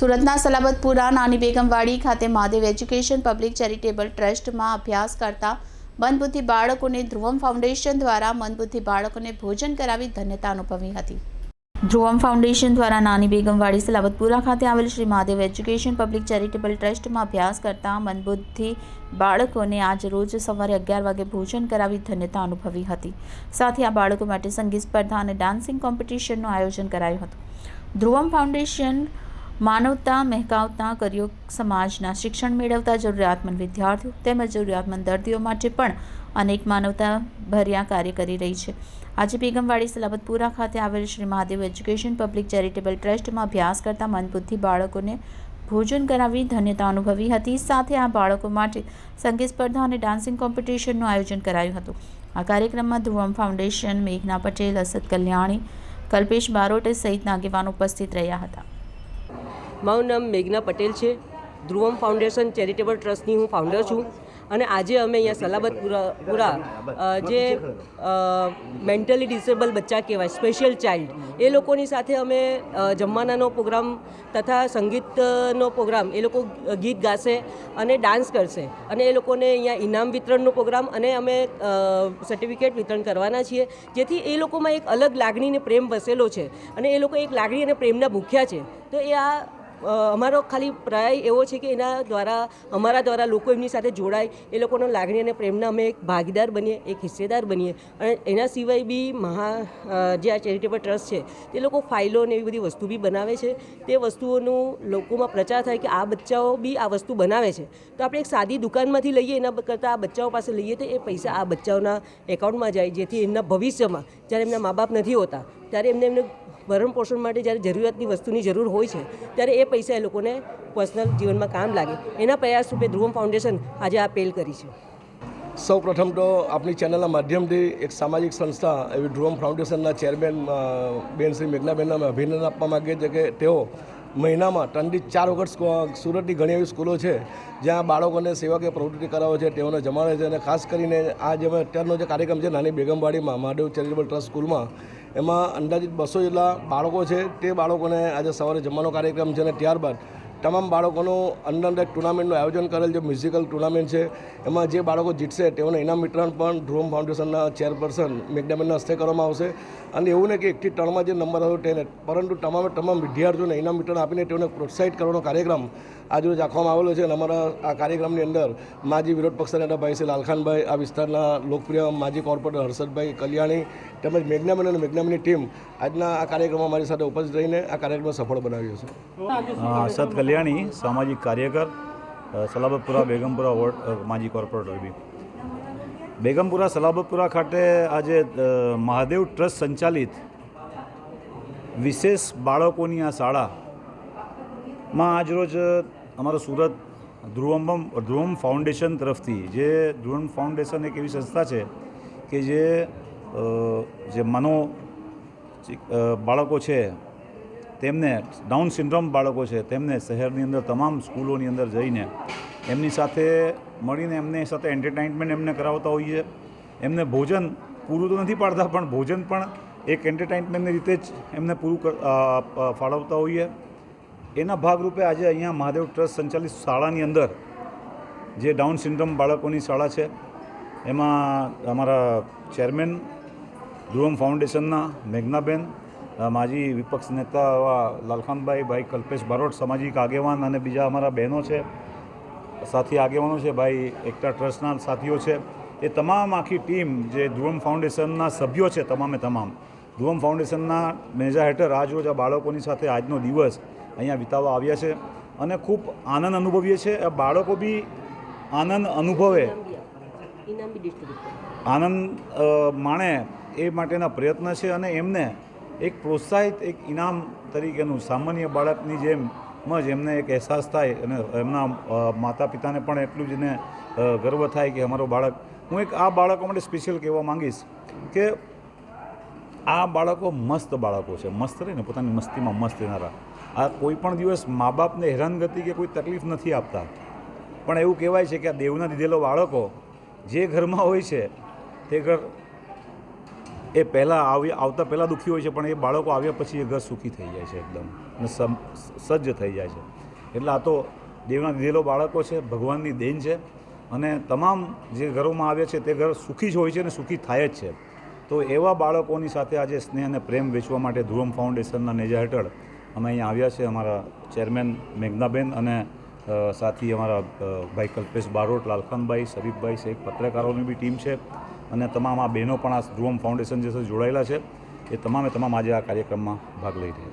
સુરતના સલાબતપુરા નાની બેગમવાડી ખાતે મહાદેવ એજ્યુકેશન પબ્લિક ચેરિટેબલ ટ્રસ્ટમાં અભ્યાસ કરતા મંદબુદ્ધિ બાળકોને ધ્રુવમ ફાઉન્ડેશન દ્વારા મંદબુદ્ધિ બાળકોને ભોજન કરાવી ધન્યતા અનુભવી હતી। ધ્રુવમ ફાઉન્ડેશન દ્વારા નાની બેગમવાડી સલાબતપુરા ખાતે આવેલ Shri Mahadev education public charitable ટ્રસ્ટમાં અભ્યાસ કરતા મંદબુદ્ધિ બાળકોને આજ રોજ સવારે 11 વાગે ભોજન કરાવી ધન્યતા અનુભવી હતી। સાથે આ બાળકો માટે સંગીત સ્પર્ધા અને ડાન્સિંગ કોમ્પિટિશનનું આયોજન કરાયું હતું। ધ્રુવમ ફાઉન્ડેશન માનવતા મહેકાવતા કર્યો સમાજના શિક્ષણ મેળવતા જરૂરિયાતમંદ વિદ્યાર્થીઓ તેમજ જરૂરિયાતમંદ દર્દીઓ માટે પણ અનેક માનવતા ભર્યા કાર્ય કરી રહી છે। આજે બેગમવાડી સલાબતપુરા ખાતે આવેલ Shri Mahadev education public charitable ટ્રસ્ટમાં અભ્યાસ કરતા મંદબુદ્ધિ બાળકોને ભોજન કરાવી ધન્યતા અનુભવી હતી। સાથે આ બાળકો માટે સંગીત સ્પર્ધા અને ડાન્સિંગ કોમ્પિટિશનનું આયોજન કરાયું હતું। આ કાર્યક્રમમાં ધ્રુવમ ફાઉન્ડેશન, મેઘના પટેલ, અસદ કલ્યાણી, કલ્પેશ બારોટ સહિતના આગેવાનો ઉપસ્થિત રહ્યા હતા। મારું નામ મેઘના પટેલ છે। ધ્રુવમ ફાઉન્ડેશન ચેરિટેબલ ટ્રસ્ટની હું ફાઉન્ડર છું અને આજે અમે અહીંયા સલાબતપુરા જે મેન્ટલી ડિસેબલ બચ્ચા કહેવાય, સ્પેશિયલ ચાઇલ્ડ, એ લોકોની સાથે અમે જમવાનાનો પ્રોગ્રામ તથા સંગીતનો પ્રોગ્રામ, એ લોકો ગીત ગાશે અને ડાન્સ કરશે અને એ લોકોને અહીંયા ઇનામ વિતરણનો પ્રોગ્રામ અને અમે સર્ટિફિકેટ વિતરણ કરવાના છીએ, જેથી એ લોકોમાં એક અલગ લાગણી અને પ્રેમ વસેલો છે અને એ લોકો એક લાગણી અને પ્રેમના ભૂખ્યા છે। તો એ અમારો ખાલી પ્રયાસ એવો છે કે એના દ્વારા અમારા દ્વારા લોકો એમની સાથે જોડાય, એ લોકોનો લાગણી અને પ્રેમના અમે એક ભાગીદાર બનીએ, એક હિસ્સેદાર બનીએ। અને એના સિવાય બી જે આ ચેરિટેબલ ટ્રસ્ટ છે તે લોકો ફાઇલો ને એવી બધી વસ્તુ બી બનાવે છે। તે વસ્તુઓનું લોકોમાં પ્રચાર થાય કે આ બચ્ચાઓ બી આ વસ્તુ બનાવે છે, તો આપણે એક સાદી દુકાનમાંથી લઈએ એના કરતાં આ બચ્ચાઓ પાસે લઈએ તો એ પૈસા આ બચ્ચાઓના એકાઉન્ટમાં જાય, જેથી એમના ભવિષ્યમાં જ્યારે એમના મા બાપ નથી હોતા ત્યારે એમને ભરણ પોષણ માટે જ્યારે જરૂરિયાતની વસ્તુની જરૂર હોય છે ત્યારે એ પૈસા એ લોકોને પર્સનલ જીવનમાં કામ લાગે, એના પ્રયાસ રૂપે ધ્રુવમ ફાઉન્ડેશન આજે આ પહેલ કરી છે। સૌ પ્રથમ તો આપણી ચેનલના માધ્યમથી એક સામાજિક સંસ્થા એવી ધ્રુવમ ફાઉન્ડેશનના ચેરમેન બેન શ્રી મેઘનાબેનને અમે અભિનંદન આપવા માગીએ છીએ કે તેઓ મહિનામાં 3 થી 4 વખત સુરતની ઘણી એવી સ્કૂલો છે જ્યાં બાળકોને સેવાકીય પ્રવૃત્તિ કરાવે છે, તેઓને જમાડે છે અને ખાસ કરીને આ જે અત્યારનો જે કાર્યક્રમ છે નાની બેગમવાડીમાં મહાદેવ ચેરિટેબલ ટ્રસ્ટ સ્કૂલમાં, એમાં અંદાજિત 200 જેટલા બાળકો છે। તે બાળકોને આજે સવારે જમવાનો કાર્યક્રમ છે અને ત્યારબાદ તમામ બાળકોનું અંદર એક ટુર્નામેન્ટનું આયોજન કરેલ, જે મ્યુઝિકલ ટુર્નામેન્ટ છે। એમાં જે બાળકો જીતશે તેઓને ઇનામ વિતરણ પણ ધ્રુવમ ફાઉન્ડેશનના ચેરપર્સન મેઘનાબેનના હસ્તે કરવામાં આવશે। અને એવું નહીં કે 1 થી 3માં જે નંબર આવ્યો તેને, પરંતુ તમામ વિદ્યાર્થીઓને ઇનામ વિતરણ આપીને તેઓને પ્રોત્સાહિત કરવાનો કાર્યક્રમ આજરોજ રાખવામાં આવેલો છે। અને અમારા આ કાર્યક્રમની અંદર માજી વિરોધ પક્ષના નેતા ભાઈ શ્રી લાલખાનભાઈ, આ વિસ્તારના લોકપ્રિય માજી કોર્પોરેટર હર્ષદભાઈ કલ્યાણી તેમજ મેઘનાબેન અને મેઘનાબેનની ટીમ આજના આ કાર્યક્રમમાં અમારી સાથે ઉપસ્થિત રહીને આ કાર્યક્રમ સફળ બનાવ્યો છે। અસદ કલ્યાણી, સામાજિક કાર્યકર, સલાબતપુરા બેગમપુરા વોર્ડ માજી કોર્પોરેટર બી। બેગમપુરા સલાબતપુરા ખાતે આજે મહાદેવ ટ્રસ્ટ સંચાલિત વિશેષ બાળકોની આ શાળામાં આજરોજ અમારો સુરત ધ્રુવમ ફાઉન્ડેશન તરફથી, જે ધ્રુવમ ફાઉન્ડેશન એક એવી સંસ્થા છે કે જે બાળકો છે તેમને, ડાઉન સિન્ડ્રોમ બાળકો છે તેમને શહેરની અંદર તમામ સ્કૂલોની અંદર જઈને એમની સાથે મળીને એમની સાથે એન્ટરટેનમેન્ટ એમને કરાવતા હોઈએ। એમને ભોજન પૂરું તો નથી પાડતા, પણ ભોજન પણ એક એન્ટરટેનમેન્ટની રીતે જ એમને પૂરું ફાળવતા હોઈએ। એના ભાગરૂપે આજે અહીંયા મહાદેવ ટ્રસ્ટ સંચાલિત શાળાની અંદર જે ડાઉન સિન્ડ્રોમ બાળકોની શાળા છે એમાં અમારા ચેરમેન ધ્રુવમ ફાઉન્ડેશનના મેઘનાબેન, માજી વિપક્ષ નેતા એવા લાલખાનભાઈ, ભાઈ કલ્પેશ બારોટ, સામાજિક આગેવાન અને બીજા અમારા બહેનો છે, સાથી આગેવાનો છે, ભાઈ એકતા ટ્રસ્ટના સાથીઓ છે, એ તમામ આખી ટીમ જે ધ્રુવમ ફાઉન્ડેશનના સભ્યો છે તમામ ધ્રુવમ ફાઉન્ડેશનના નેજા હેઠળ આજરોજ આ બાળકોની સાથે આજનો દિવસ અહીંયા વિતાવવા આવ્યા છે અને ખૂબ આનંદ અનુભવીએ છીએ। આ બાળકો બી આનંદ અનુભવે, આનંદ માણે એ માટેના પ્રયત્ન છે અને એમને એક પ્રોત્સાહિત એક ઇનામ તરીકેનું સામાન્ય બાળકની જેમ જ એમને એક અહેસાસ થાય અને એમના માતા પિતાને પણ એટલું જ એને ગર્વ થાય કે અમારો બાળક, હું એક આ બાળકો માટે સ્પેશિયલ કહેવા માંગીશ કે આ બાળકો મસ્ત બાળકો છે, મસ્ત રહીને પોતાની મસ્તીમાં મસ્ત રહેનારા। આ કોઈ પણ દિવસ મા બાપને હેરાનગતિ કે કોઈ તકલીફ નથી આપતા, પણ એવું કહેવાય છે કે આ દેવના દીધેલો બાળકો જે ઘરમાં હોય છે તે ઘર એ આવતા પહેલાં દુઃખી હોય છે, પણ એ બાળકો આવ્યા પછી એ ઘર સુખી થઈ જાય છે એકદમ। અને સજ્જ થઈ જાય છે. એટલે આ તો દેવના દીધેલો બાળકો છે, ભગવાનની દેન છે અને તમામ જે ઘરોમાં આવે છે તે ઘર સુખી જ હોય છે અને સુખી થાય જ છે. તો એવા બાળકોની સાથે આજે સ્નેહ અને પ્રેમ વેચવા માટે ધ્રુવમ ફાઉન્ડેશનના નેજા હેઠળ અમે અહીંયા આવ્યા છે. અમારા ચેરમેન મેઘનાબેન અને સાથી અમારા ભાઈ કલ્પેશ બારોટ, લાલખાનભાઈ, શરીફભાઈ છે, એક પત્રકારોની બી ટીમ છે અને તમામ આ બહેનો પણ આ ધ્રુવમ ફાઉન્ડેશન જે છે જોડાયેલા છે. એ તમામે તમામ આજે આ કાર્યક્રમમાં ભાગ લઈ રહી છે.